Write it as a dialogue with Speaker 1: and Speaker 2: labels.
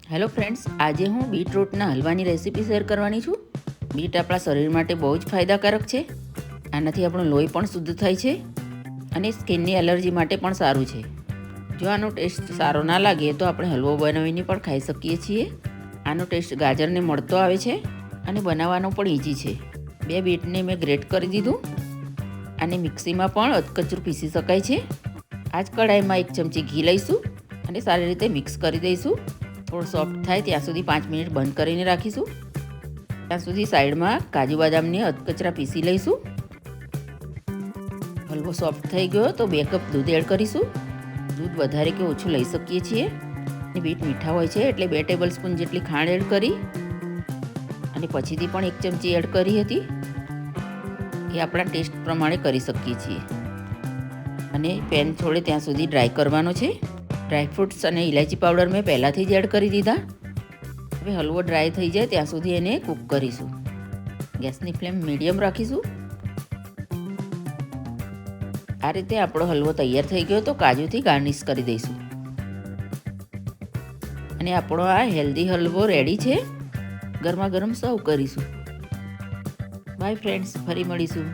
Speaker 1: Hello friends, આજે હું બીટરૂટના હલવાની recipe share કરવાની છું. બીટ આપણા શરીર માટે બહુ જ ફાયદાકારક છે. આનાથી આપણું લોહી પણ શુદ્ધ થાય છે અને સ્કિનની એલર્જી માટે પણ સારું છે. જો આનો ટેસ્ટ સારો ના લાગે તો આપણે હલવો બનાવીને પણ ખાઈ શકીએ છીએ. આનો ટેસ્ટ ગાજરને મળતો આવે છે અને બનાવવાનો પણ ઇઝી છે. 2 બીટને મેં ગ્રેટ કરી દીધું. આને મિક્સીમાં પણ અધકચરું પીસી શકાય છે. આ જ કઢાઈમાં 1 ચમચી ઘી લઈશું અને સારી રીતે મિક્સ કરી દઈશું. થોડું સોફ્ટ થાય ત્યાં સુધી 5 મિનિટ બંધ કરીને રાખીશું. ત્યાં સુધી સાઈડમાં કાજુ બદામને અધકચરા પીસી લઈશું. હલવો સોફ્ટ થઈ ગયો તો 2 કપ દૂધ એડ કરીશું. દૂધ વધારે કે ઓછું લઈ શકીએ છીએ. બીટ મીઠા હોય છે એટલે 2 ટેબલસ્પૂન જેટલી ખાંડ એડ કરી અને પછીથી પણ 1 ચમચી એડ કરી હતી. એ આપણા ટેસ્ટ પ્રમાણે કરી શકીએ છીએ. અને પેન છોડે ત્યાં સુધી ડ્રાય કરવાનો છે. ડ્રાયફ્રૂટ્સ અને ઇલાયચી પાવડર મેં પહેલાંથી જ એડ કરી દીધા. હવે હલવો ડ્રાય થઈ જાય ત્યાં સુધી એને કૂક કરીશું. ગેસની ફ્લેમ મીડિયમ રાખીશું. આ રીતે આપણો હલવો તૈયાર થઈ ગયો તો કાજુથી ગાર્નિશ કરી દઈશું. અને આપણો આ હેલ્ધી હલવો રેડી છે. ગરમા ગરમ સર્વ કરીશું. બાય ફ્રેન્ડ્સ, ફરી મળીશું.